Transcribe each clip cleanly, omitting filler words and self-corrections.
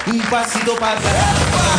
un pasito para atrás.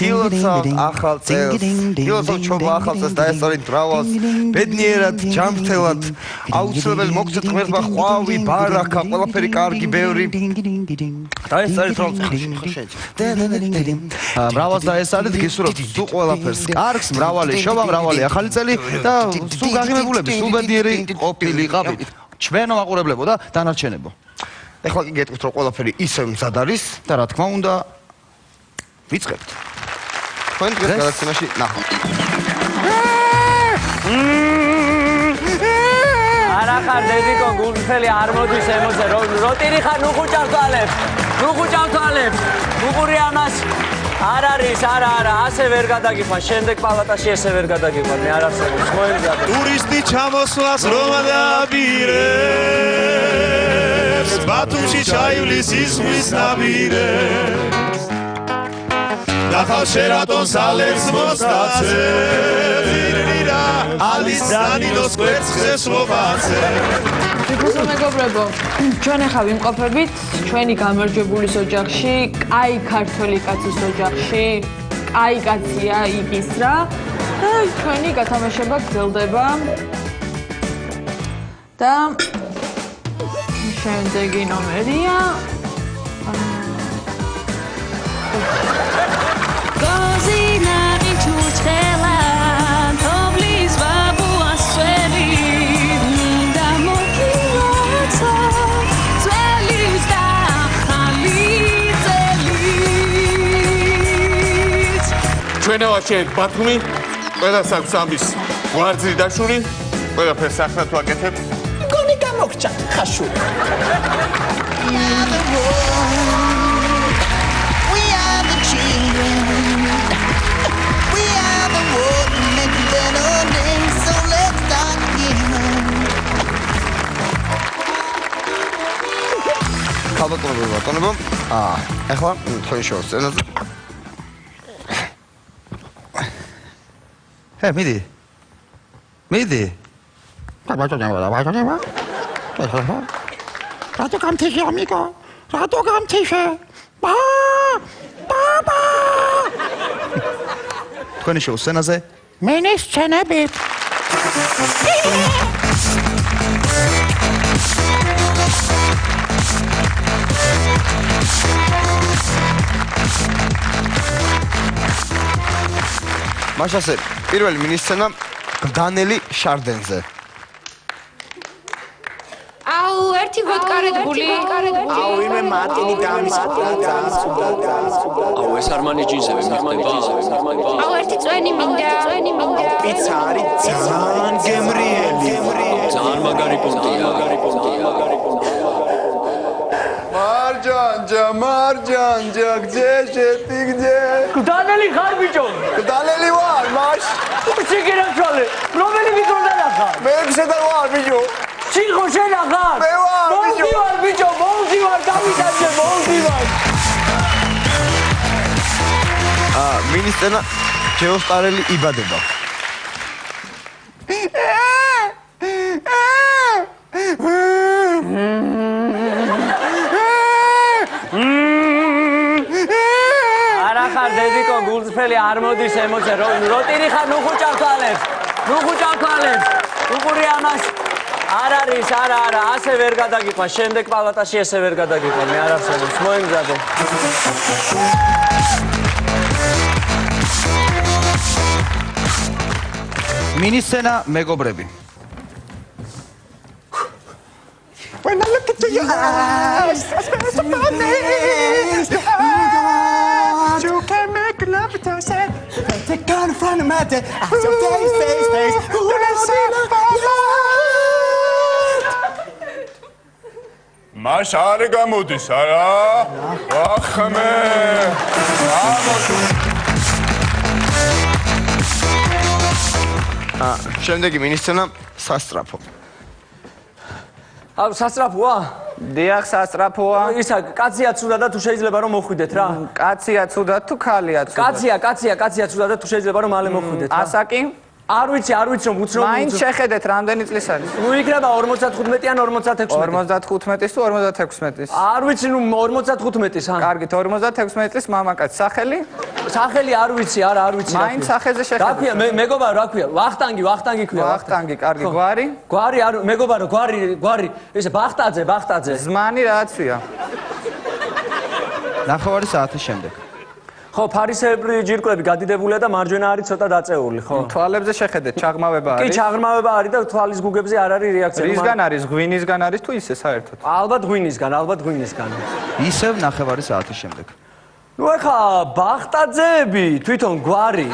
Hilოცავ ახალ წელს, hilოცავ ჩობა ახალ წელს დაესწორით მრავალს, ბედნიერად, ჯანმრთელად, აუცილებელი მოგცეთ ღმერთმა ყვავი, ბარაკა, ყველაფერი კარგი, ბევრი. დაესწორით რომ მრავალს დაესწორით, გისურვებთ თუ ყველაფერს კარგს, მრავალი შობა, მრავალი ახალი წელი და სულ გაღიმებულები, სულ ბედნიერი ყოფილიყავით. ჩვენო მაყურებლებო და დანარჩენებო. ეხლა კი გეტყვით რომ ყველაფერი ისევ მზად არის და რა თქმა უნდა ვიწყებთ. თქვენ დღეს გადაცემაში ნახავთ. არა ხარ დედიკო გულწრფელი არ მოდის ემოზე როტირი ხარ ნუხუჭავ თვალებს. ნუხუჭავ თვალებს. უყური ამას არ არის არა ასე ვერ გადაგიყვან. შემდეგ პალატაში ესე ვერ გადაგიყვან. მე არ არსებობს მოემზადე. ტურისტი ჩამოსვლას რომ დააბირებს. ბათუმში ჩაივლის ისმის ნაპირებს. Дахал Шератон салებს მოსკაცე ვირნირა ალის დანილოს კვერცხეს ყოფაცე თვითონ მეგობრებო ჩვენ ახლა ვიმყოფებით ჩვენი გამარჯვებულის ოჯახში კაი ქართველი კაცის ოჯახში კაი კაცია იგისრა და ჩვენი გათამაშება გრძელდება და შემდეგი ნომერია ჩვენა ვარჩევთ ბათუმი, ყველას აქვს ამის ვარძი დაშური, ყველაფერს ახლა თუ აკეთებ. გონი გამოგჭათ ხაშური. ბატონებო, ახლა თქვენი შოუს სცენაზე. მიდი. მიდი. რატო გამთიშე ამიკო? რატო გამთიშე? ბაბა! თქვენი შოუს სცენაზე. მენის სცენები. მაშასე, პირველი მინისცენა დანელი შარდენზე. აუ, ერთი ვოდკა რედბული. აუ, იმე მარტინი გამისკდა. აუ, ეს არმანი ჯინსები მიხდება. აუ, ერთი წვენი მინდა. პიცა არის ძალიან გემრიელი. ძალიან მაგარი პუნქტია. მარჯანჯა, გძე შეტიგძე. გდანელი ხარ ბიჭო? გდანელი ვარ, მაშ. ჩიგირა ჩვალე. რომელი ვიკონდა ახალ? მე შედა ვარ, ბიჭო. ჩიხო შენ ახალ? მე ვარ, ბიჭო. მოვდივარ ბიჭო, მოვდივარ, გამიტანე, მოვდივარ. მინისტრა ჯეოსტარელი იბადება. არა ხარ დედიკო გულწრფელი არ მოდის ემოცია როტირი ხარ ნუ ხუჭავ თვალებს უყური ამას არ არის არა ასე ვერ გადაგიყვან შემდეგ პალატაში ესე ვერ გადაგიყვან მე არ არსებობს მოიმზადე მინისცენა მეგობრები. When I look into your eyes, I smell so funny. You can make love with yourself. Take on in front of my day. Eyes your face. Ooh, that's მას არ გამოდის არა? ახმე. შემდეგი მინისცენა სასტრაფო. აუ სასტრაფოა? დიახ, სასტრაფოა. ისა კაცია ცუდა და თუ შეიძლება რომ მოხვიდეთ რა. კაცია ცუდა თუ ხალია ცუდა? კაცია ცუდა და თუ შეიძლება რომ მალე მოხვიდეთ რა. ასაკი? არ ვიცი რომ უცნობ. მაინც შეხედეთ რამდენი წლის არის? ნუ იქნება 55 ან 56. 55-ის თუ 56-ის? არ ვიცი ნუ 55-ის ან. კარგით, 56 წლის მამაკაც სახელი? სახელი არ ვიცი, არ ვიცი. მაინც სახეზე შეხედეთ. რა ქვია, მეგობარო, რა ქვია? ვახტანგი ქვია. ვახტანგი, კარგი, გვარი? გვარი არ მეგობარო, გვარი, ესე ბახტაძე. ზმანი რაცია? ნახევარი საათის შემდეგ. ხო, ფარისებრი ჯირკვლები გადიდებულია და მარჯვენა არის ცოტა დაწეული, ხო? თვალებზე შეხედეთ, ჩაღრმავება კი, არის? ჩაღრმავება არის და თვალის გუგებზე არ არის რეაქცია. რისგან არის? ღვინისგან არის თუ ისე საერთოდ? ალბათ ღვინისგან. ისევ ნახევარი საათის შემდეგ. ნუ ეხა ბახტაძეები თვითონ გვარი.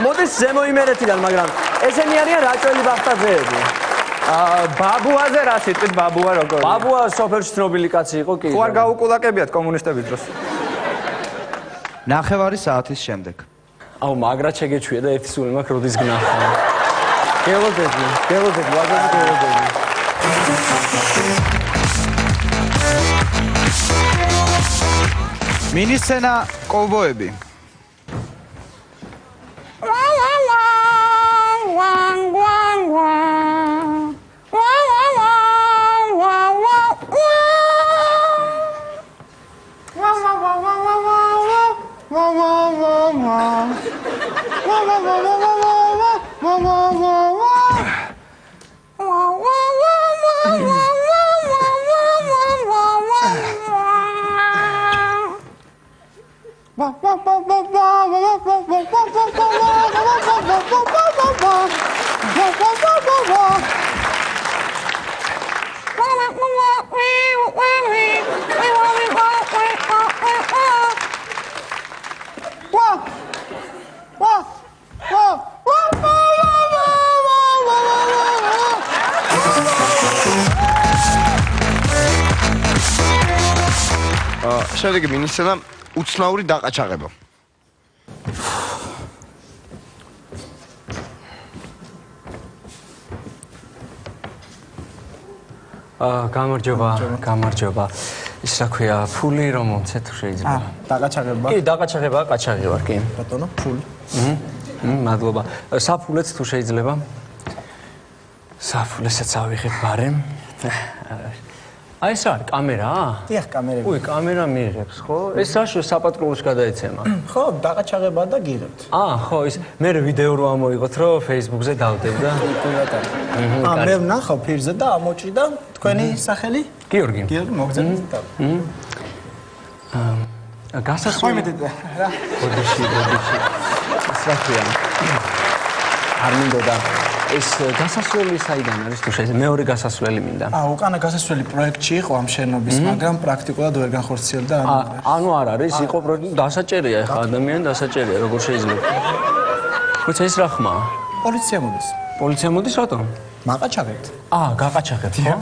მოდის ზემო იმერეთიდან, მაგრამ ესენი არიან რაჭველი ბახტაძეები. ბაბუაზე რა სიტყვით ბაბუა როგორია? ბაბუა სოფელში ცნობილი კაცი იყო კი. თუ არ გაუკულაკებიათ კომუნისტების დროს? ნახევარი საათის შემდეგ. აუ მაგრად შეგეჩვია და ერთი სული მაქვს როდის გნახა. გელოდები, ვაგები. მინისცენა კოვბოები. შემდეგი მინისცენა უცნაური დაყაჩაღება. გამარჯობა. ის რა ქვია, ფული რომ მომცეთ შეიძლება. დაგაჩაღება. კი, დაგაჩაღება, კაჩაღი ვარ, კი. ბატონო, ფული. მადლობა. საფულეც თუ შეიძლება. საფულესაც ავიღებ ბარემ. აი ეს არის კამერა? დიახ, კამერები. უი, კამერა მიიღებს, ხო? ეს საშუალო საპატრულოში გადაეცემა. ხო, დაგაჩაღება და გირებთ. ხო, ის მე ვიდეო რო ამოიღოთ, რომ Facebook-ზე დავდებ და მე ვნახავ ფირზე და ამოჭრიდა თქვენი სახელი? გიორგი. გიორგი მოგზაურობთ და. გასასვლელი. რა? ბოდიში. ეს რა ქვია? არ მინდოდა ეს გასასვლელი საიდან არის თუ შეიძლება მეორე გასასვლელი მინდა. უკანა გასასვლელი პროექტში იყო ამ შენობის, მაგრამ პრაქტიკულად ვერ განხორციელდა. ანუ არ არის, იყო პროექტი დასაჭერია, ეხლა ადამიანი დასაჭერია, როგორ შეიძლება. ხუცა ის რა ხმაა? პოლიცია მოდის. პოლიცია მოდის რატომ? მაყაჩაღებთ. გაყაჩაღებთ, ხო?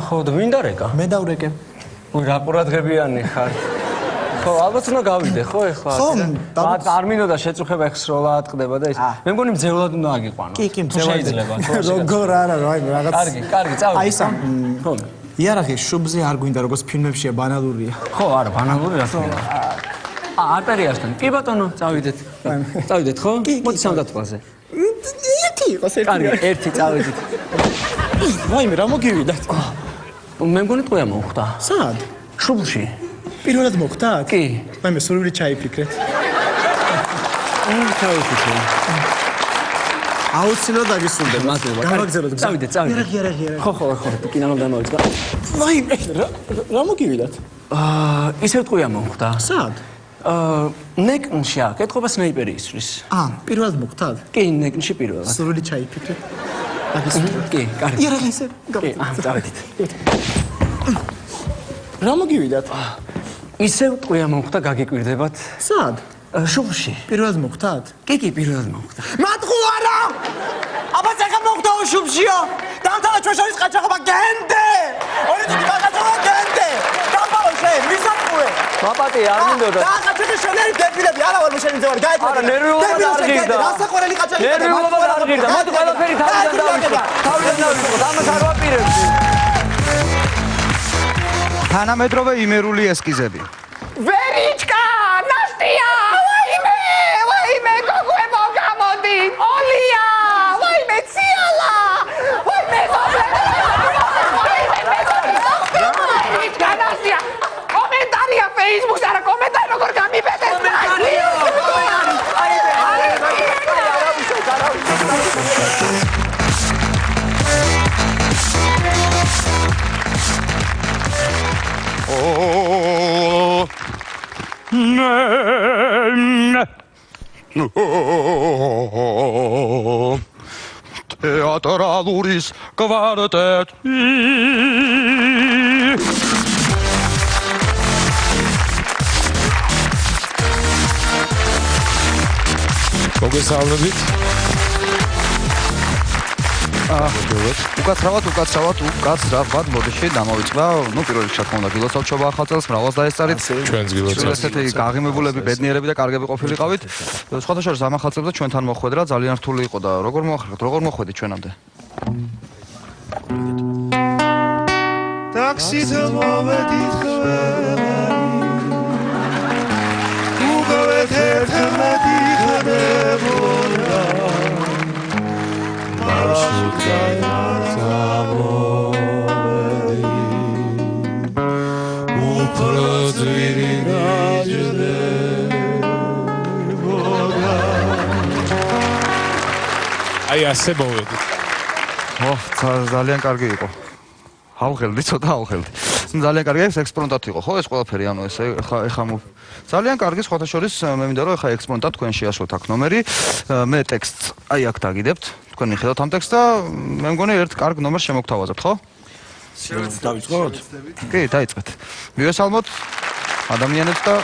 ხო, და ვინ დარეკა? მე დავრეკე. რა ყურადღებიანი ხარ. ხო, ალბათ უნდა გავიდე, ხო, ეხლა. ხო, არ მინდოდა შეწუხება ეხსროლად ყდება და ის. მე მგონი მძევლად უნდა აგიყვანო. კი, მძევლად. შეიძლება, ხო? როგორ არა, აი რაღაც. კარგი, წავიდე. აი სამ. ხო. იარაღი შუბზე არ გვინდა, როგორც ფილმებშია, ბანალურია. ხო, არა, ბანალური რა თქმა უნდა. არტერიასთან. კი ბატონო, წავიდეთ. წავიდეთ, ხო? მოდი სამდათვალზე. ერთი იყოს ერთი. კარგი, ერთი წავიდეთ. ვაიმე, რა მოგივიდათ? მე მგონი ტყუია მოხდა. სად? შუბლში. პირველად მოხდათ? კი. ვაიმე, სურვილი ჩაიფიქრეთ. ჩაიფიქრე. აუცილებლად აგისურვებ. მადლობა. გავაგზავნოთ. წავიდეთ. იარაღი. ხო, კინალო დამოვიწყდა. ვაიმე, რა მოგივიდათ? ისევ ტყუია მოხდა. სად? ნეკნში აქ, ეთყობა სნაიპერი ისვრის. პირველად მოხდათ? კი, ნეკნში პირველად. სურვილი ჩაიფიქრეთ. აგისურვებ. კი, კარგი. იარაღი ესე. კი, წავიდეთ. რა მოგივიდათ? ისევ ტყუია მოხდა, გაგიკვირდებათ. სად? შუბლში. პირველად მოხდათ? კი, პირველად მოხდა. მატყუ არა! აბა წახა მოხდა შუბშიო. დამთავრდა ჩვენ შორის ყაჩაღობა გენდე! ორი დიდი ყაჩაღობა გენდე! დამთავრდა შენ, მისაყუე! მაპატი, არ მინდოდა. და ჩვენ შენერი დებილები არა ვარ შემიძლია გაიწვი. არა, ნერვიულობა არ ღირდა. რასაყვარელი ყაჩაღი. ნერვიულობა არ ღირდა. მოდი ყველაფერი თავიდან დავიწყოთ. ამას არ ვაპირებდი. თანამედროვე იმერული ესკიზები. ვერიჩკა, ნასტია, ვაიმე, გოგუებო გამოდი, ოლია, ვაიმე, ციალა, ვაიმე, ვერიჩკა, ნასტია, კომენტარია Facebook-ზე, არა კომენტარი როგორ გამიბედეთ. თეატრალურის კვარტეტი მოგესალმებით. უკაცრავად მოდიში დამოვიწყდა, პირველ რიგში რა თქმა უნდა გილოცავ ახალწელს, მრავალს დაესწარით. ჩვენს გილოცავს. ესეთი გაღიმებულები, ბედნიერები და კარგები ყოფილიყავით. სხვათა შორის ამ ახალწელს ჩვენთან მოხვედრა ძალიან რთული იყო და როგორ მოხვედით ჩვენამდე? ტაქსით მოვედით უგავეთ ერთმანეთი ხდებოდა აი ასე მოვედით. ძალიან კარგი იყო. ავღელდი, ცოტა ავღელდი. ძალიან კარგი ეს ექსპრონტად იყო, ხო ეს ყველაფერი, ანუ ეს ეხა ძალიან კარგი სხვათა შორის მე მინდა რომ ეხა ექსპრონტად თქვენ შეაშვათ აქ ნომერი, მე ტექსტს აი აქ დაგიდებთ, თქვენ მიხედავთ ამ ტექსტს და მე მგონი ერთ კარგ ნომერს შემოგთავაზებთ, ხო? დავიწყოთ? კი, დაიწყეთ. მივესალმოთ ადამიანებს და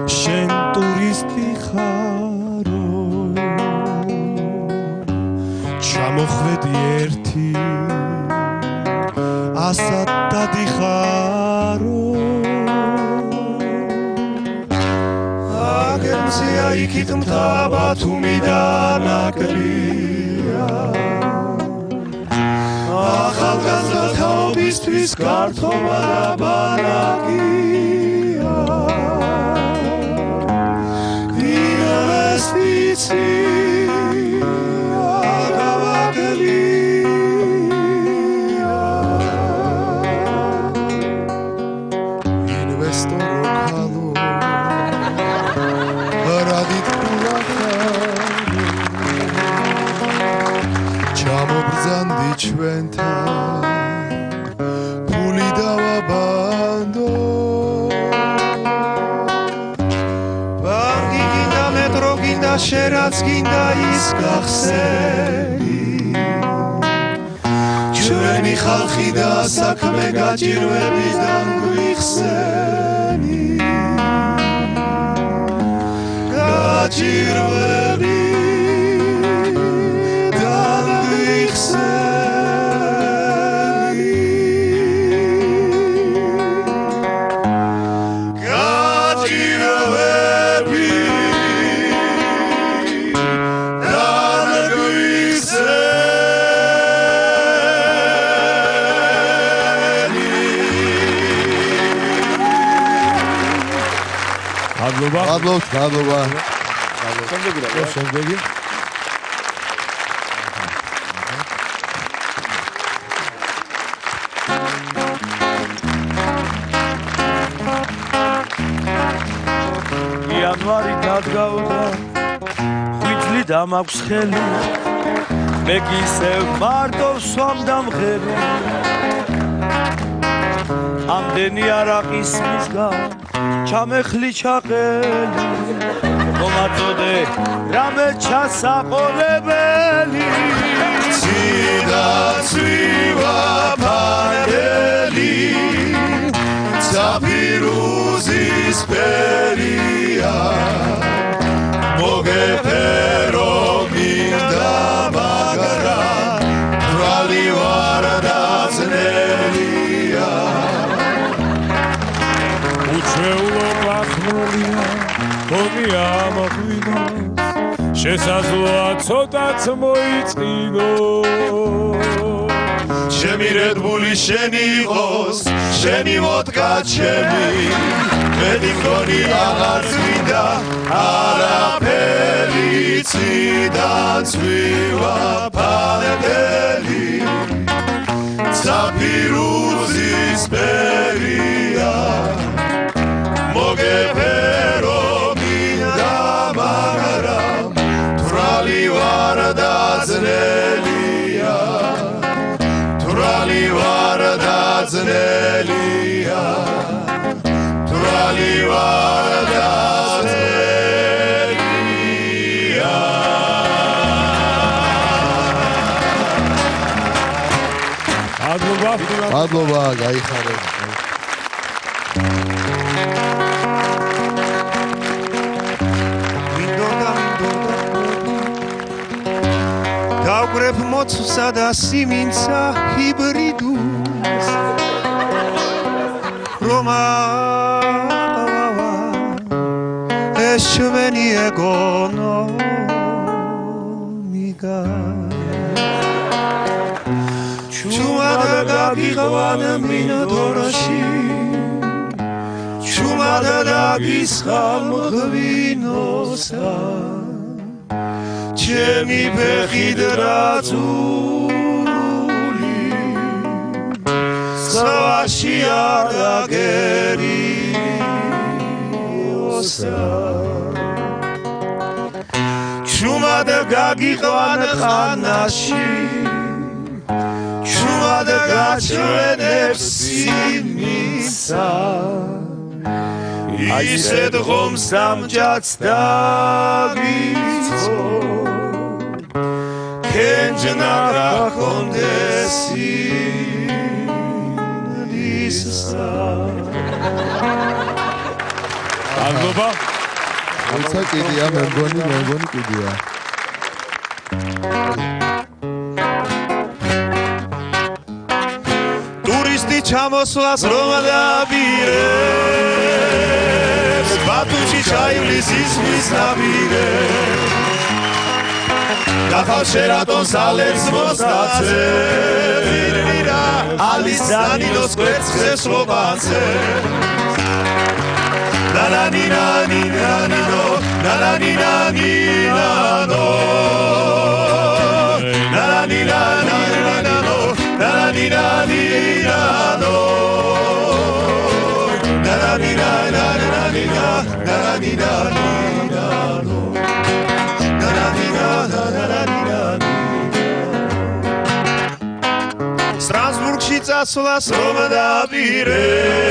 შენ ტურისტი ხარო ჩამოხვედი ერთი ასად დადიხარო აგერცია იქით მთავა თუმი და ნაკლია ახალგაზრდა თაობისთვის გართობა და ბანაკია ინვესტიცია გავაგლია ინვესტორო ქალო რადით პულახარი ჩამობრძანდი ჩვენთან ფული დავაბანდო ბანკი გინდა მეტრო გინდა შენაც გინდა ის გახსენი ჩვენ ჩვენი ხალხი და საქმე გაჭირვებიდან გვიხსენი გაჭირვებიდან მადლობთ, მადლობა. შემდეგი. იანვარი დადგავდა ღვიძლი დამაქვს ხელი მე გისევ მარტო სვამდა მღერი ამდენი არაყის მისგან ჩამეხლი ჩაყელი მომაწოდე რამე ჩასაყოლებელი ციდა ცვივა ფანელი საფირუზის ფერია მოგეფერო მინდა მაგრამ თვალი ვარ დაძნელია უჩვეულო გახმულია თონი ამოგვინოს შესაძლოა ცოტაც მოიწყინო ჩემი რედბული შენი იყოს შენი ვოდკა ჩემი მე მგონი აღარ წვიდა არაფერი ციდა ცვივა ფანელი საფირუზის ფერია მოგეფერო მინდა მაგრამ თვრალი ვარ დაძნელია თვრალი ვარ დაძნელია თვრალი ვარ დაძნელია მადლობა, გაიხარეთ დავგრებ მოცვსა და სიმინცა ჰიბრიდულს რომავა ეს ჩვენი ეკონომიკა ჩუმადა გაგიყვან მინდორში ჩუმადა გაგისხამ ღვინოსა ჩემი ფეხი დრაცული სხვაში არ აგერიოსა ჩუმადა გაგიყვან ხანაში ჩუმადა გაჩვენებს სიმისა ისეთ ღომს ამჯაც დაგიწო კენჯნა გაქონდესი ისსა მადლობა. როცა კიდია მე მგონი კიდია ტურისტი ჩამოსვლას რომ დაპირებს ბათუმში ჩაივლის ისმის ნაპირებს დახავ შერატონს ალებს მოსტაცე ალის დანინოს კვერცხზე სლობაცე ნანანინანინანინო ნანანინანინანო ნანანინანინანო ნანანინანინანო ნანანინანინანინანო სტრასბურგში წასვლას რომ დაპირებს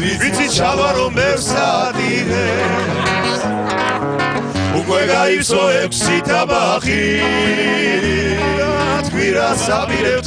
ვიცი ჩავა რომ მერსადიღებს უკვე გაივსო 6 ტაბახი თბირას აპირებთ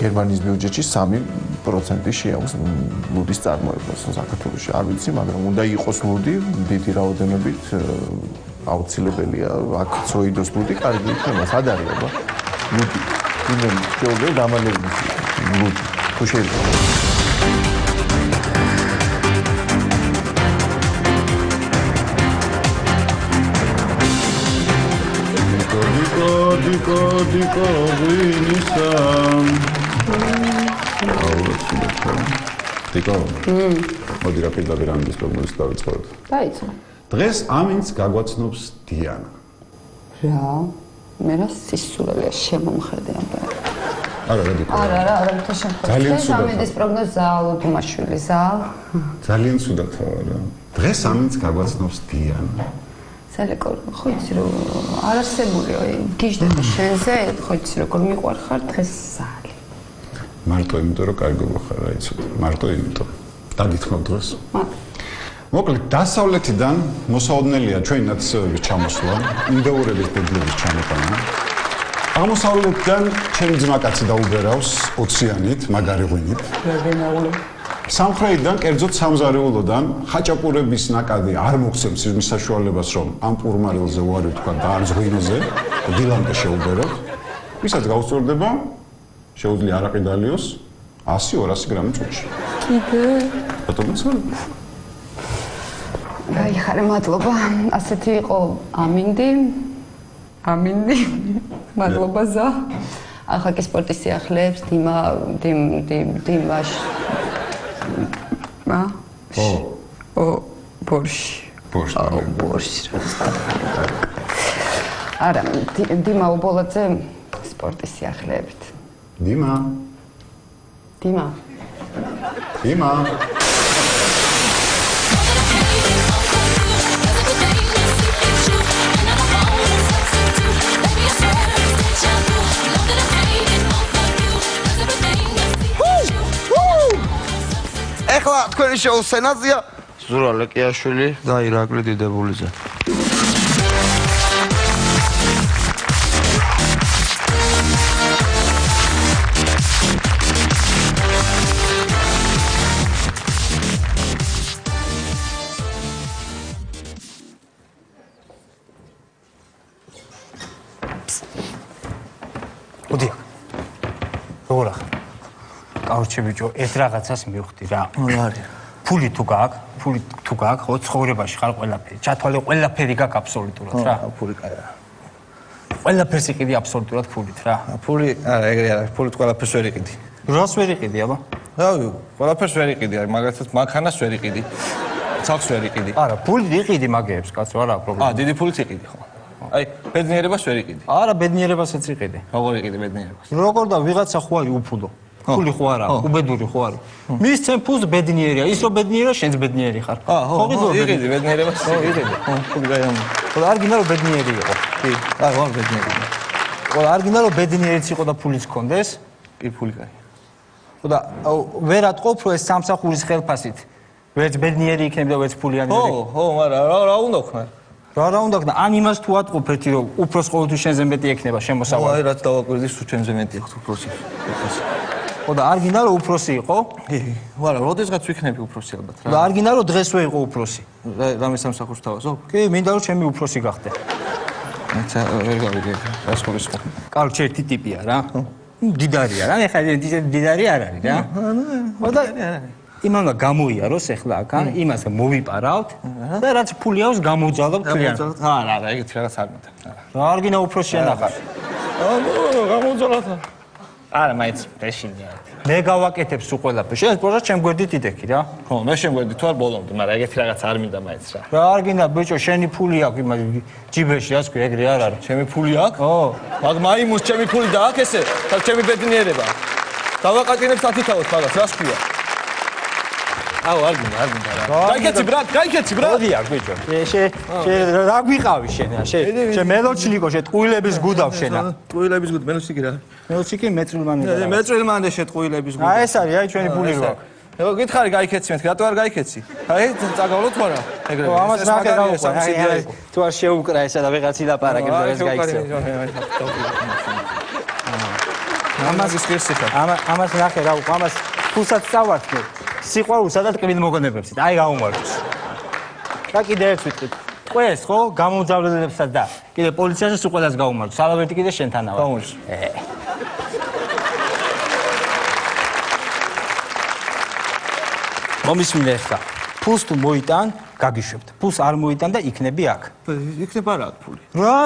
გერმანიის ბიუჯეტში 3% შეაქვს ლუდის წარმოებას საქართველოში. არ ვიცი, მაგრამ უნდა იყოს ლუდი დიდი რაოდენობით აუცილებელია აქ წოიდოს ლუდი, კარგი იქნება, სად არის აბა? ლუდი. იმენ შეუძლია დამალების ლუდი. თუ შეიძლება. დიკო ვინისა დიკო მოდი რა პირდაპირ ამის პროგნოზს დავიწყოთ. დაიწყო. დღეს ამინც გაგვაცნობს დიანა. რა? მე რა სისულელია შემომხედე ამ ბა. არა რა დიკო. არა, თუ შემხედე. ამინდის პროგნოზი ზაალო თუმაშვილი ზაალ. ძალიან ცუდათაა რა. დღეს ამინც გაგვაცნობს დიანა. სალეკო, ხო იცი რომ არ არსებულიო, გიჟდება შენზე, ხო იცი როგორ მიყვარხარ დღეს ზალი. მარტო იმიტომ რომ კარგი გოხარ, რა იცი. მარტო იმიტომ. დაგითხოვ დროს. მოკლედ, დასავლეთიდან მოსაოდნელია ჩვენი ნაცნობების ჩამოსვლა, ინდოურების ბედლების ჩამოყვანა. აღმოსავლეთიდან ჩემი ძმაკაცი დაუბერავს ოციანით, მაგარი ღვინით. სამხრეთიდან, კერძოდ სამზარეულოდან, ხაჭაპურების ნაკადი არ მოხსენს იმის საშუალებას, რომ ამ პურმარილზე უარი ვთქვა და არ ზღვინოზე, დილამდე შეუბეროთ. ვისაც გაუსწორდება, შეუძლია არაყი დალიოს 100-200 გრამი წუთში. კიდე? ბატონო, გაიხარე, მადლობა. ასეთი იყო ამინდი. მადლობა ზა. ახლა კი სპორტის სიახლეებს, დიმაშ ბორში. არა, დიმა უბოლაძე სპორტის სიახლეებით. დიმა. ეხლა თქვენი შოუს სცენაზეა ზურა ლეკიაშვილი და ირაკლი დიდებულიძე. მოდი. როგორ ახლა? კაუჩი ბიჭო, ეს რაღაცას მივხვდი რა. რა არის? ფული თუ გაქვს, ხო ცხოვრებაში ხარ ყველაფერი. ჩათვალე ყველაფერი გაქვს აბსოლუტურად რა. ფული კაია. ყველაფერს იყიდი აბსოლუტურად ფულით რა. ფული, არა, ეგრე არა, ფულით ყველაფერს ვერ იყიდი. რას ვერ იყიდი, აბა? რავი, ყველაფერს ვერ იყიდი, მაგალითად მანქანას ვერ იყიდი. ცალს ვერ იყიდი. არა, ფულით იყიდი მაგეებს, კაცო, არა პრობლემა. დიდი ფულით იყიდი ხო. აი, ბედნიერებას ვერ იყიდი. არა, ბედნიერებასაც იყიდი. როგორ იყიდი ბედნიერებას? როგორ და ვიღაცა ხო არის უფულო. ფული ხო არა, უბედური ხო არა. მისცემ ფულს ბედნიერია, ის რომ ბედნიერია, შენც ბედნიერი ხარ. ხო, იყიდი ბედნიერებას. ხო, იყიდი. ფული გაიამო. ხო, არ გინდა რომ ბედნიერი იყო. კი, ვარ ბედნიერი. ხო, არ გინდა რომ ბედნიერიც იყო და ფულიც ჰქონდეს. კი, ფული კაია. ხო და ვერ ატყობ რომ ეს სამსახურის ხელფასით ვერც ბედნიერი იქნება და ვერც ფულიანი ვერ იქნება. ხო, მაგრამ რა უნდა ხნა? რა უნდა ხნა? ან იმას თუ ატყობეთი რომ უფროს ყოველთვის შენზე მეტი ექნება შემოსავალი. აი, რაც დავაკვირდის თუ ჩვენზე მეტი აქვს უფროსი. ხო და არ გინდა რომ უფროსი იყო? კი, არა, როდესღაც ვიქნები უფროსი ალბათ რა. და არ გინდა რომ დღესვე იყო უფროსი. რამე სამსახურს თავაზობ? კი, მინდა რომ ჩემი უფროსი გახდე. მეც ვერ გავიგე, რას ხურის ხო? კარგი ერთი ტიპია რა. დიდარია რა, ეხლა დიდარი არ არის რა. ხო და იმან უნდა გამოიაროს ეხლა აქან, იმას მოვიპარავთ და რაც ფული აქვს გამოვძალოთ თლიან. არა, ეგეთი რაღაც არ მინდა. რა არ გინდა უფროსი ანახარ. გამოვძალოთ. არა, მაინც რეშინია. მე გავაკეთებ სულ ყველაფერს. შენ პროჟექტ ჩემ გვერდით იდექი რა. ხო, მე შენ გვერდით ვარ ბოლომდე, მაგრამ ეგეთი რაღაც არ მინდა მაინც რა. რა არ გინდა ბიჭო, შენი ფული აქვს იმას ჯიბეში, რას ქვია, ეგრე არ არის. ჩემი ფული აქვს? ხო. მაგ მაიმუნს ჩემი ფული დააქვს ესე? და ჩემი ბედნიერება. დავაყაჭინებ სათითაოს მაგას, რას ქვია? აუ, არ გინდა რა. გაიქეცი ბრატ, ბრატ. მოდი აქ ბიჭო. შენ რა გვიყავი შენ რა? შენ მელოჩნიკო, შენ ტყუილების გუდავ შენ რა. ტყუილების გუდ, მელოჩნიკი რა? მელოჩნიკი მეტრილმანე. მეტრილმანე შენ ტყუილების გუდ. ეს არის, აი ჩვენი ფული რა. გითხარი გაიქეცი მეთქი, რატო არ გაიქეცი? აი, წაგავლოთ ვარა. ეგრევე. ო, ამას რა გავუყვა? თუ არ შეუკრა ესა და ვიღაც ილაპარაკებს და ეს გაიქცევ. ამას ამას ნახე რა უკვე ამას ფულსაც წავართმე სიყვარულსა და ტკბილ მოგონებებსით აი გაუმარჯოს და კიდე ერთ ვიტყვით ტყვეს ხო გამომძავლელებსა და კიდე პოლიციაში ყველას გაუმარჯოს სალავერტი კიდე შენთანაა გაუმარჯოს მომისმინე ხა ფულს თუ მოიტან გაგიშვებთ ფულს არ მოიტან და იქნები აქ იქნება რა ფული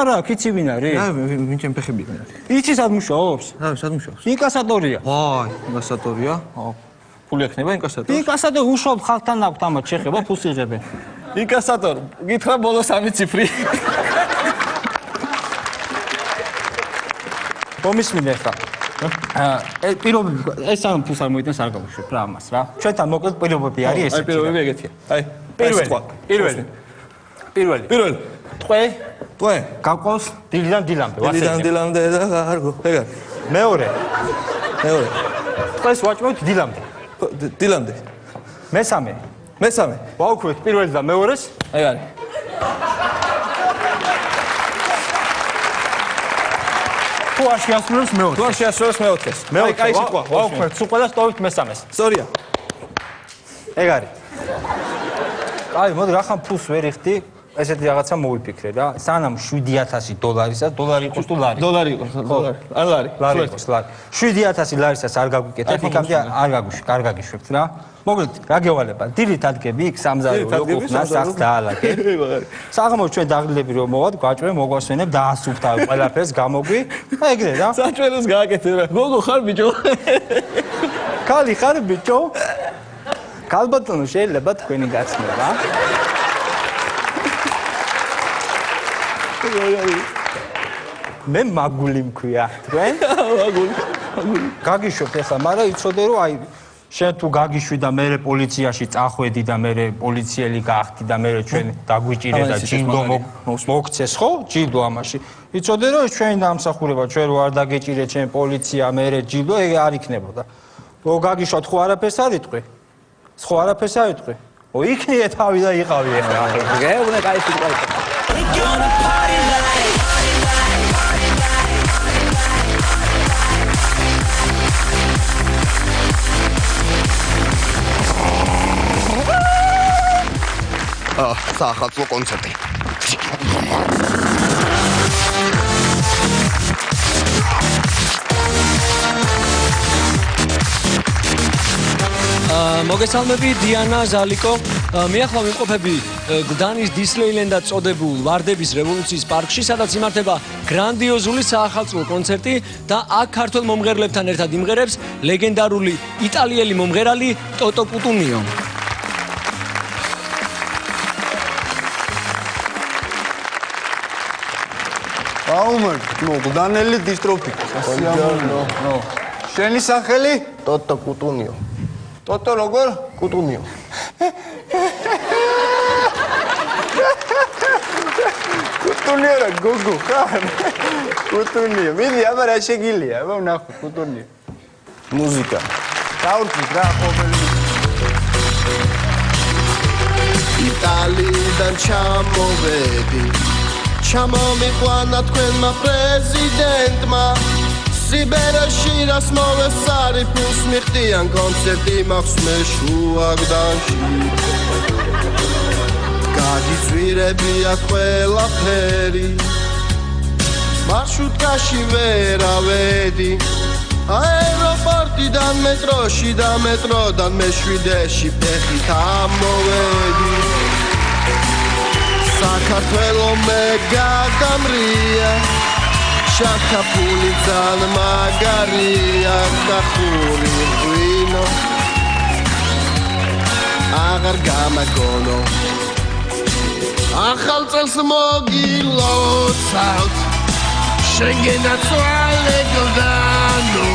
რა კიცი ვინ არის რა ვინ ჩემ ფეხები ვინ არის იცი სად მუშაობს რა სად მუშაობს ინკასატორია ვაი ინკასატორია ფული ექნება ინკასატორს ინკასატორი უშუალოდ ხალხთან აქვს ამათ შეხება ფულს იღებენ ინკასატორ გითხრა ბოლო 3 ციფრი მომისმინე ხა პირობები ეს ამ ფულს არ მოიტანს არ გავუშვებ რა ამას რა ჩვენთან მოკლედ პირობები არის ეს აი პირობები ეგეთია აი პირველი ტყვე გავყავს დილიდან დილამდე დილამდე და კარგო ეგ მეორე ტყვეს ვაჭმევთ დილამდე მესამე ვაუქმებთ პირველი და მეორეს ეგ არის თუ არ შეასრულებს მეოთხეს აი კაი სიტყვა ვაუქმებთ სულ ყველა სტოვით მესამეს სწორია ეგ არის აი მოდი რახან ფულს ვერ იხდი ესეთი რაღაცა მოვიფიქრე რა სანამ $7,000-ისა დოლარი იყოს თუ ლარი დოლარი იყოს ლარი იყოს ლარი 7,000 ლარისას არ გაგვიკეთებ იქამდე არ გაგიშვებთ რა მოკლედ რა გევალება დილით ადგები იქ სამზარეულო კუხნას ახს დაალაგებ საღამოს ჩვენ დაღლილები რომ მოვად გვაჭვე მოგვასვენებ დაასუფთავ ყველაფერს გამოგვი ეგრე რა საჭვენოს გააკეთე რა გოგო ხარ ბიჭო კალი ხარ ბიჭო კალბატონო შეიძლება თქვენი გაცნობა მე მაგული მქვია თქვენ მაგული გაგიშვებთ ახლა მაგრამ იცოდე რომ აი შენ თუ გაგიშვი და მე პოლიციაში წახვედი და მე პოლიციელი გახდი და მე ჩვენ დაგვიჭირე და ჯილდო მოგცეს ხო ჯილდო ამაში იცოდე რომ ჩვენ დამსახურება ჩვენ რო არ დაგეჭირე ჩვენ პოლიცია მე ჯილდო ეგ არ იქნებოდა რო გაგიშვათ ხო არაფერს არ იტყვი ხო არაფერს არ იტყვი ო იქნიე თავი და იყავი ახლა გეუბნე კაი სიტყვა საახალწლო კონცერტი. მოგესალმები დიანა ზალიკო. მე ახლა ვიმყოფები გდანის დისლეილენდად წოდებულ ვარდების რევოლუციის პარკში, სადაც იმართება გრანდიოზული საახალწლო კონცერტი და აქ ქართველ მომღერლებთან ერთად იმღერებს ლეგენდარული იტალიელი მომღერალი ტოტო პუტუნიო. აუმერ, გდანელი დისტროფიკი. შენი სახელი? ტოტო კუტუნიო. ტოტო როგორ? კუტუნიო. კუტუნიო რა გოგო ხარ? კუტუნიო. მიდი აბა რა შეგილია? აბა ვნახო კუტუნიო. მუსიკა. დაურჩით რა ყოველი. იტალიიდან ჩამოვედი. ჩამომიყვანა თქვენმა პრეზიდენტმა სიბერაში რას მოვესარი ფულს მიხდიან კონცერტი მაქვს მე შუაგდანში გაგიწვირებია ყველაფერი მარშრუტკაში ვერ ავედი აეროპორტიდან მეტროში და მეტროდან მეშვიდეში ფეხით ამოვედი საქართველო მე გადამრია შაქაფული ძალიან მაგარია გახური ღვინო აღარ გამაგონო ახალ წელს მოგილოცავთ შენგენაც ვალე გლდანო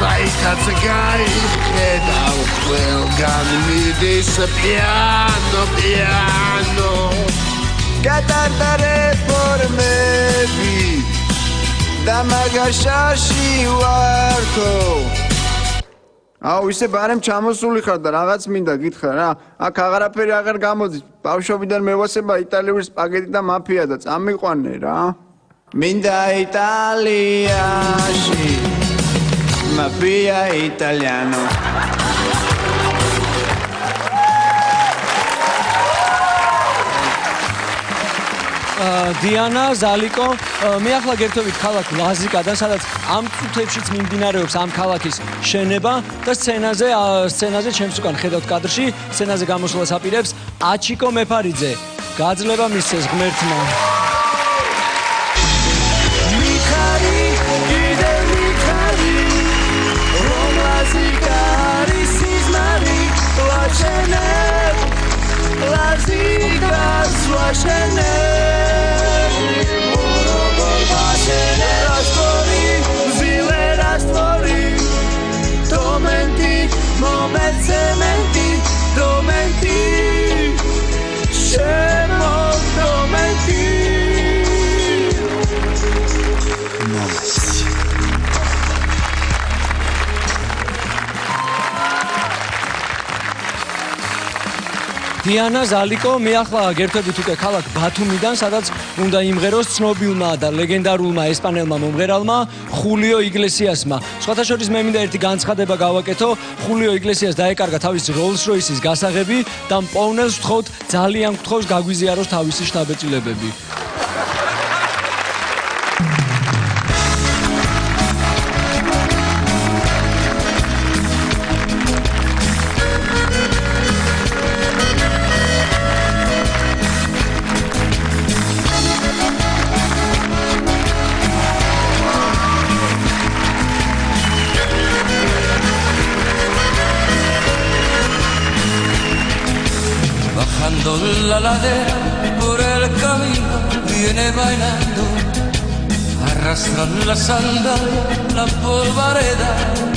საითაც გაიხედავ ყველგან მიდის პიანო პიანო გადარდა რეფორმები და მაგაშაში ვართო აუ ისე ბარემ ჩამოსული ხარ და რაღაც მინდა გითხრა რა აქ აღარაფერი აღარ გამოდის ბავშვობიდან მევასება იტალიური სპაგეტი და მაფია და წამიყვანე რა მინდა იტალიაში mamma mia italiano დიანა, ზალიკო, მე ახლა გერთობით ქალაქ ლაზიკადან, სადაც ამ წუთებშიც მიმდინარეობს ამ ქალაქის შენება და სცენაზე ჩემს უკან ხედავთ კადრში, სცენაზე გამოსვლას აპირებს აჩიკო მეფარიძე. გაძლება მისცეს ღმერთმა. დიანა, ზალიკო, მე ახლა გერთობით უკვე ქალაქ ბათუმიდან, სადაც უნდა იმღეროს ცნობილმა და ლეგენდარულმა ესპანელმა მომღერალმა ხულიო იგლესიასმა. სხვათა შორის მე მინდა ერთი განცხადება გავაკეთო, ხულიო იგლესიას დაეკარგა თავის როლს-როისის გასაღები და მპოვნელს ვთხოვთ ძალიან გთხოვს გაგვიზიაროს თავისი შთაბეჭდილებები. La ladera por el camino viene bailando, arrastran la sandalia, la polvareda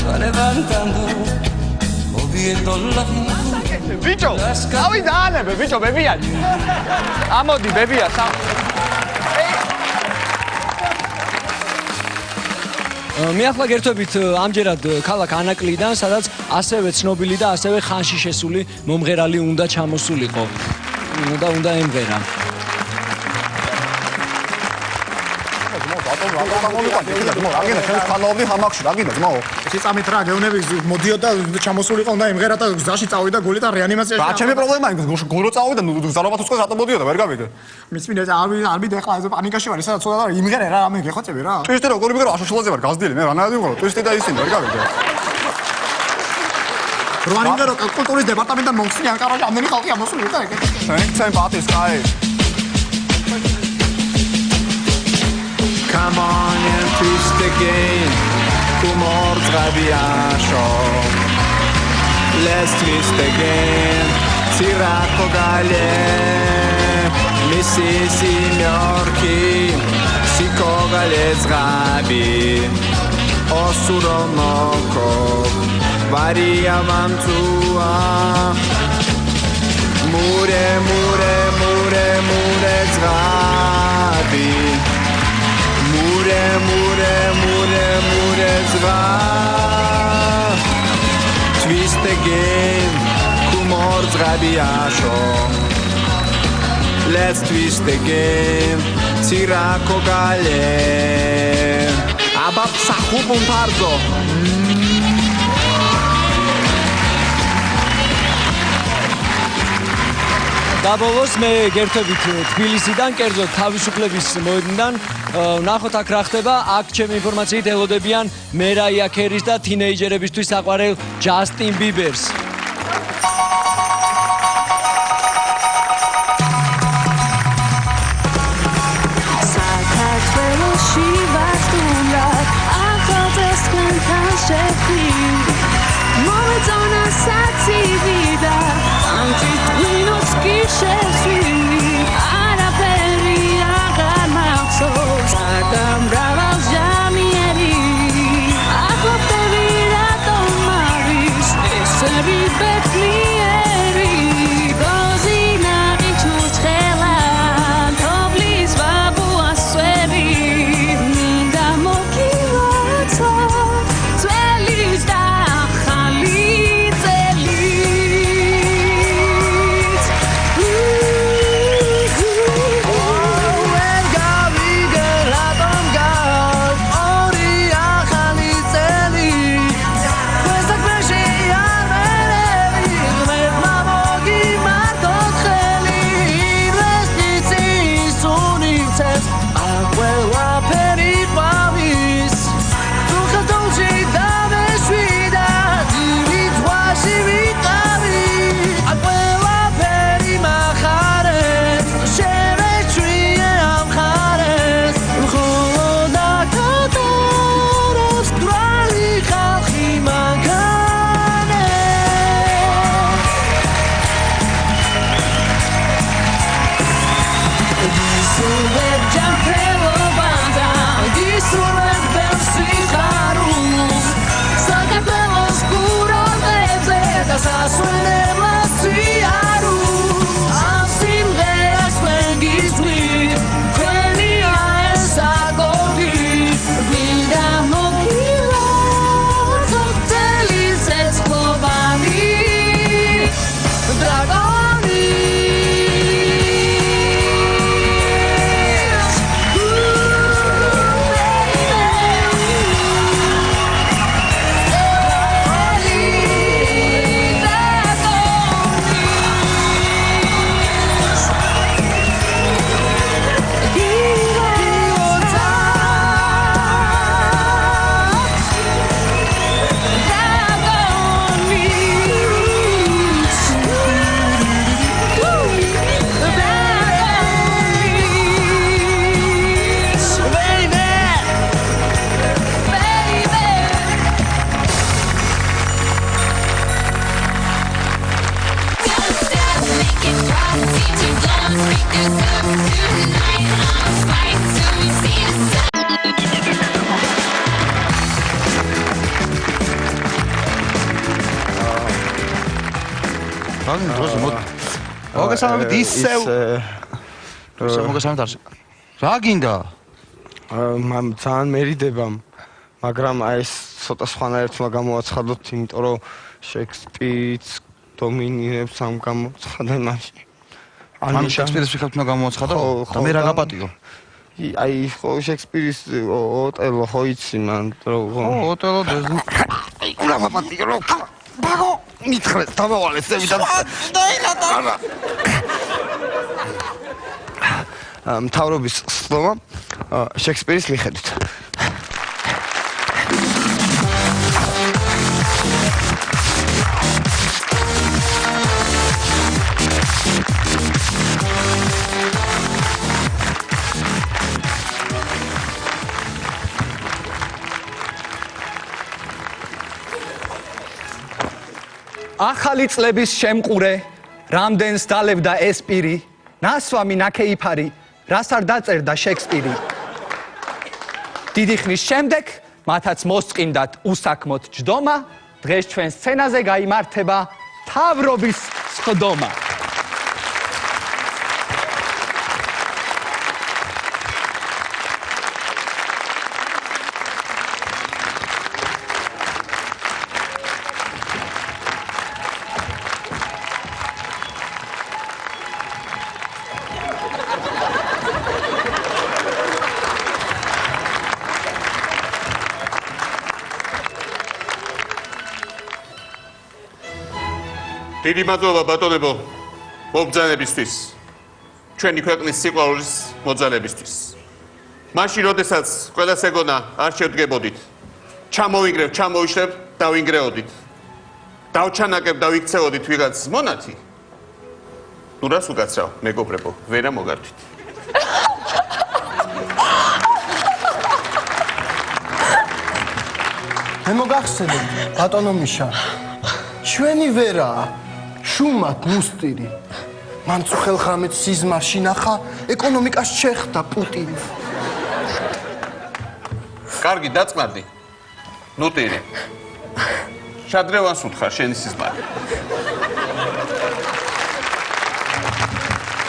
va levantando, moviendo la figura. Bicho, avi dale, bicho, bebia. Amodi, bebia, sam. მე ახლა გერთობით ამჯერად ქალაქ ანაკლიდან, სადაც ასევე ცნობილი და ასევე ხანში შესული მომღერალი უნდა ჩამოსულიყო. და უნდა ემღერა. აგენა შენ ხალოვდი ჰამაკში აგენა ძმაო სიწამით რა გეუნები მოდიოდა და ჩამოსულიყო და ემღერა და გზაში წავიდა გული და რეანიმაციაში რა ჩემი პრობლემაა გულო წავიდა ზარობათ უცხოს რატომ მოდიოდა ვერ გავიგე მისმინე არ მიდე ხა ეს პანიკაში ვარ ესა ცოტა და იმღერა რა მე გეხოცები რა ტვისტი როგორ იმღერა აშაშლაზე ვარ გაზდილი მე რანაირი ვიყო ტვისტი და ისინი ვერ გავიგე როანინგერო კულტურის დეპარტამენტიდან მოხსნი ანკარაში ამდენი ხალხი ამოსული და შენ პატის კაი Come on and twist again Humor traviascio Let's twist again Siracco gale Missi signorchi Si cogale zgabi Osuro moko Varia mantua Mure, mure, mure, mure zgabi Mure, mure, mure, mure zva Twist again Humor zrabiasho Let's twist again Siracco gale Abab sahub un parzo დაბოლოს მე გერთობით თბილისიდან, კერძოდ თავისუფლების მოედნიდან ვნახოთ აქ რა ხდება. აქ ჩემი ინფორმაციით ელოდებიან მერაია ქერის და თინეიჯერებისთვის საყვარელ ჯასტინ ბიბერს. საქართველოში ვასტულად ახალწელს თქვენთან შევხვდით მომეწონა საცივი და ამწითვნინოს კი შევსვილი არაფერი აღარ მახსოვს საკამრავალ ჟამიერი ახლობდები რატომ არის ესები რაგინ დროზე მოდი. მოგესალმებით ისევ. მოგესალმებით არს. რა გინდა? ძალიან მერიდება, მაგრამ აი ეს ცოტა სხვანაირთმა გამოაცხადოთ, იმიტომ რომ შექსპირიც დომინირებს ამ გამოცხადა მაშინ. ანუ შექსპირის ვიხავთ უნდა გამოაცხადო? და მე რა გაპატიო? აი ხო შექსპირის ოტელო ხო იცი მან რომ ოტელო დეზი. აი უნდა გაპატიო რომ ბაგო მითხრეს დამავალე წევიდან. მთავრობის სხდომა შექსპირის მიხედვით. ახალი წლების შემყურე, რამდენს დალევდა ეს პირი, ნასვამი ნაქეიფარი, რას არ დაწერდა შექსპირი. დიდი ხნის შემდეგ, მათაც მოსწყინდათ უსაქმოდ ჯდომა, დღეს ჩვენ სცენაზე გაიმართება მთავრობის სხდომა. დიდი მადლობა ბატონებო მობრძანებისთვის ჩვენი ქვეყნის სიყვარულის მოძალებისთვის მაშინ როდესაც ყველას ეგონა არ შევდგებოდით ჩამოვიგრებ ჩამოვიშლებ დავინგრეოდით დავჩანაკებ დავიქცეოდით ვიღაც მონათი ნუ რას უგაცრავ მეგობრებო ვერა მოგართვით მე მოგახსენებთ ბატონო მიშა ჩვენი ვერაა შუმად ნუსტირი მან ხელხამეთ სიზმარში ნახა ეკონომიკას ჩეხდა პუტინი კარგი დაწყმარდი ნუტირი შადრევანს უთხარ შენი სიზმარი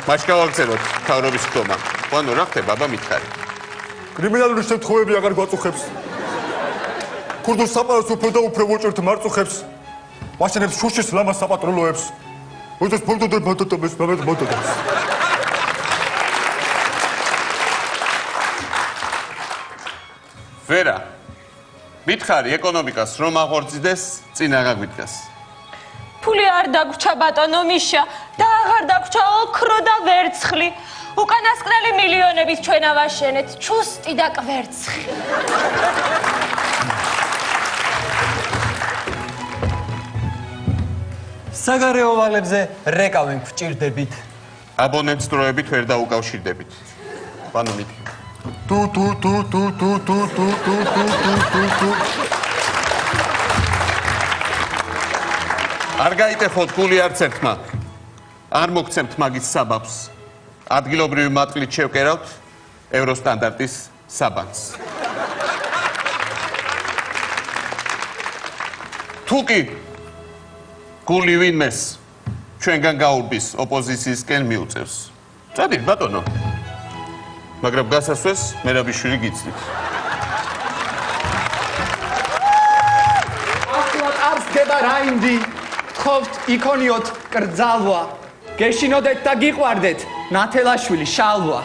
მაშინ გავაგზავნოთ მთავრობის სხდომა ვანო რა ხდება აბა მითხარი კრიმინალური შემთხვევები აღარ გვაწუხებს ქურდულ საპაროს უფრო და უფრო მოჭერთ მარწუხებს ვაშენებს შუშის ლამას საპატრულოებს ოდოს ფონდოდებ მოდოდებს მოდოდებს ვერა მითხარი ეკონომიკას რომ აღორძიდეს წინ აღაგვიდგას ფული არ დაგვრჩა ბატონო მიშა და აღარ დაგვრჩა ოქრო და ვერცხლი უკანასკნელი მილიონებით ჩვენ ავაშენეთ ჩუსტი და კვერცხი საგარეო ვალებზე რეკავენ გვჭირდებით. აბონენტს დროებით ვერ დაუკავშირდებით. ბანო მითი. თუ არ გაიტეხოთ გული არც ერთმა. არ მოგცემთ მაგის საბაბს. ადგილობრივი მატყლით შევკერავთ ევროსტანდარტის საბანს. თუკი გული ვინმეს ჩვენგან გაურბის ოპოზიციისკენ მიუწევს. წადით ბატონო. მაგრამ გასასვლელს მერაბიშვილი გიცნით. ახლა არს დება რაინდი, ხოვთ იქონიოთ კრძალვა. გეშინოდეთ და გიყვარდეთ ნათელაშვილი შალვა.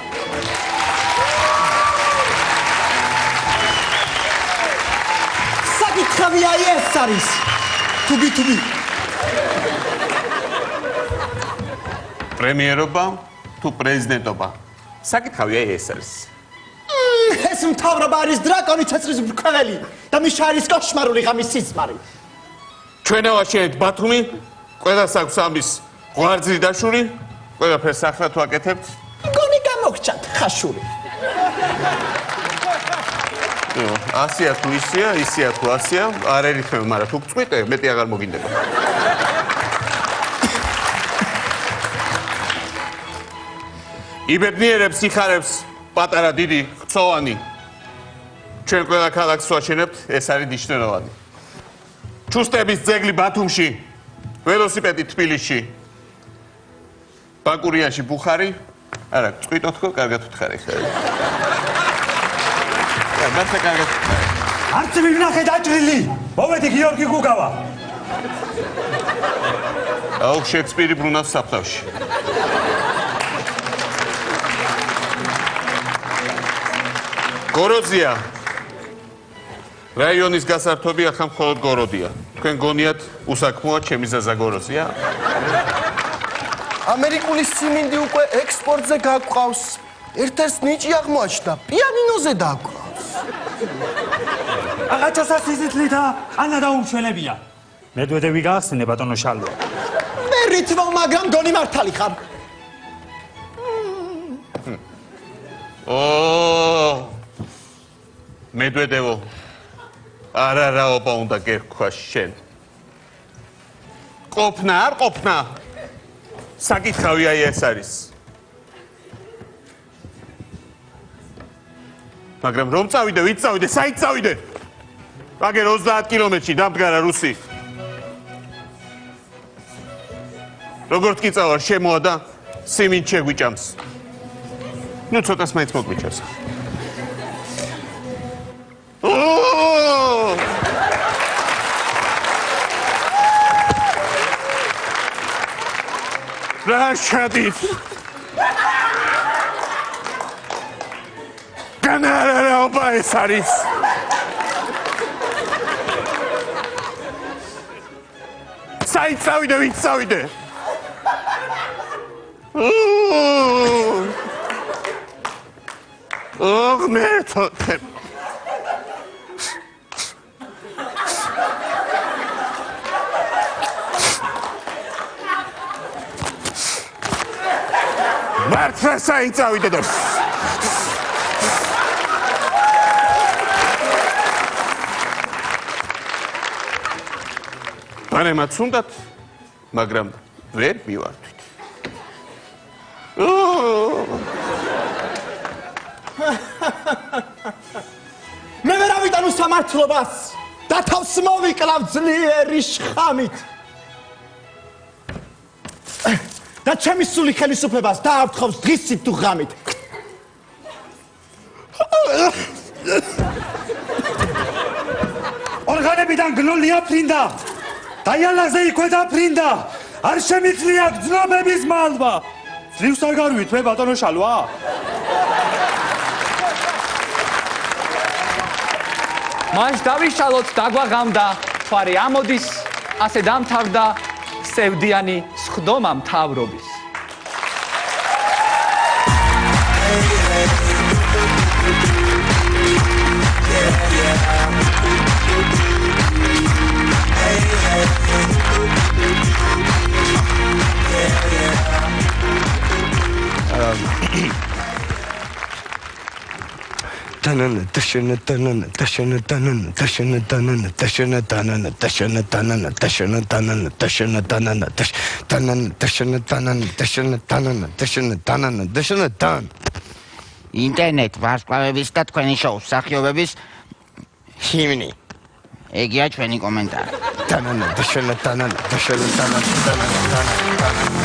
საკითხავია ეს არის. თუბი პრემიერობა თუ პრეზიდენტობა საკითხავია ეს არის ეს მთავრობა არის დრაკონი ცეცხლის მრქველი და მიშა არის კოშმარული ღამის სიზმარი ჩვენ ავაშენეთ ბათუმი ყველას აქვს ამის ღვარძი დაშური ყველაფერს ახლად ვაკეთებთ მგონი გამოგჭათ ხაშური ასია თუ ისია თუ ასია არ ერითხმევ მაგრამ თუ გწყვიტე მეტი აღარ მოგინდება იბედნიერებს იხარებს პატარა დიდი ხცოვანი ჩვენ ყველა ქალაქს ვაშენებთ ეს არის ნიშნულოვანი ჩუსტების ძეგლი ბათუმში ველოსიპედი თბილისში ბაკურიაში ბუხარი არა წვიტოთ ხო კარგად ვთხარი ხარ მართლა კარგად ვთხარი არც ვინახე დაჭრილი მოვედი გიორგი გუგავა აუ შექსპირი ბრუნავს საფლავში გოროძია რაიონის გასართობი ახლა მხოლოდ გოროდია თქვენ გონიათ უსაქმოა ჩემი ზაზა გოროძია ამერიკული სიმინდი უკვე ექსპორტზე გაგვყავს. ერთ-ერთ ნიჭი აღმოაჩნდა, პიანინოზე დაგვყავს. აღაჩოსას იზითლი და ანა დაუმშველებია. მედვედევი გაახსენე ბატონო შალვა. მე რითმო, მაგრამ გონი მართალი ხარ. მედვედევო არა რაობა უნდა გერქვა შენ. ყოფნა არ ყოფნა? საკითხავი აი ეს არის. მაგრამ რომ წავიდე, ვით წავიდე, საით წავიდე? აგერ 30 კილომეტრში დამდგარა რუსი. როგორც კი წავარ, შემოა და სიმინდ შეგვიჭამს. ნუ ცოტას მაინც მოგვიჭავს. რა შადით? განარაობა ეს არის. საით წავიდე, ვით წავიდე? ღმერთო მართლა საით წავიდე და ბარემაც უნდათ, მაგრამ ვერ მივართვით. მე ვერ ავიტან უსამართლობას და თავს მოვიკლავ ძლიერი შხამით. და ჩემი სული ხელისუფლებას დაავთხოვს დღისით თუ ღამით. ორგანებიდან გნოლია ფრინდა. დაიალაზე იქვე დაფრინდა. არ შემიძლია გრძნობების მალვა. ძლივს არ გარვით მე ბატონო შალვა? მაშ დავიშალოთ დაგვაღამდა თვარი ამოდის ასე დამთავრდა სევდიანი სხდომა მთავრობის. Tanana tashana tanana tashana tanana tashana tanana tashana tanana tashana tanana tashana tanana tashana tanana tanana tashana tanana tashana tanana tashana tanana tashana tan ინტერნეტ ვარსკვლავების და თქვენი შოუს მსახიობების ჰიმნი. ეგია ჩვენი კომენტარი. tanana tashana tanana tashana tanana tanana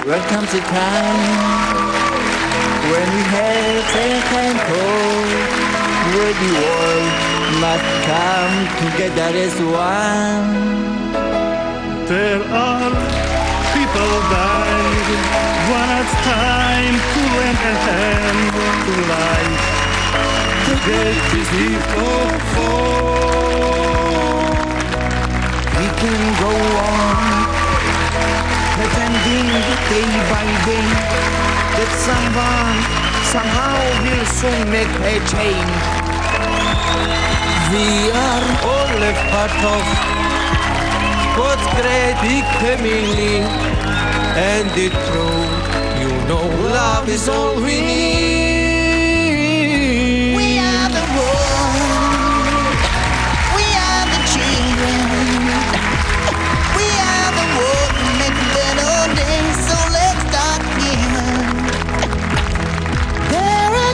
Welcome to time when we have faith and hope, where the world must come together as one. There are people dying one at a time to lend a hand to life. To get this people fall. We can go on pretending day by day that someone somehow will soon make a change. We are all a part of God's great family, and the truth, you know, love is all we need. We are the world, we are the children,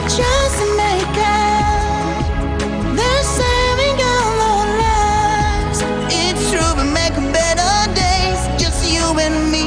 just make it. They're saving all our lives. It's true, we make better days, just you and me.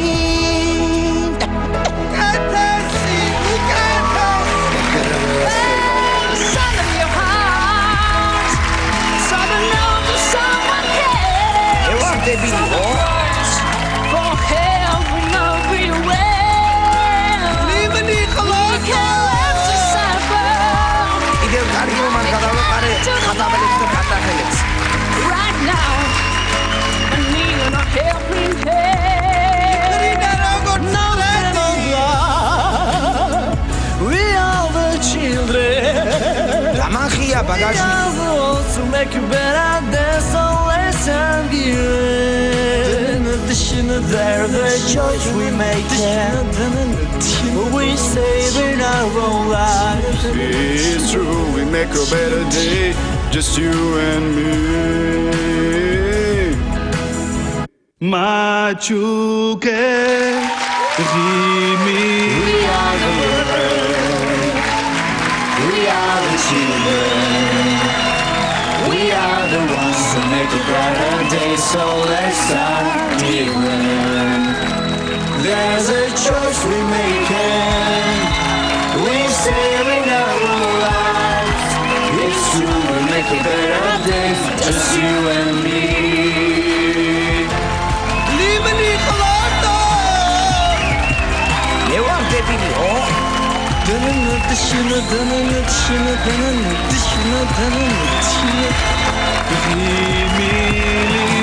Right now, I need a helping hand. We are the children. Ramachia bagashi. To make you better, there's always some good. There's the choice we make. We save in our own lives. It's true, we make a better day, just you and me. Machuque, Rimi. We are the world. We are the children. We are the ones who make a better day, so let's start giving. There's a choice we make. We save in our own lives. It's true, we make a better day, just you and me. Give me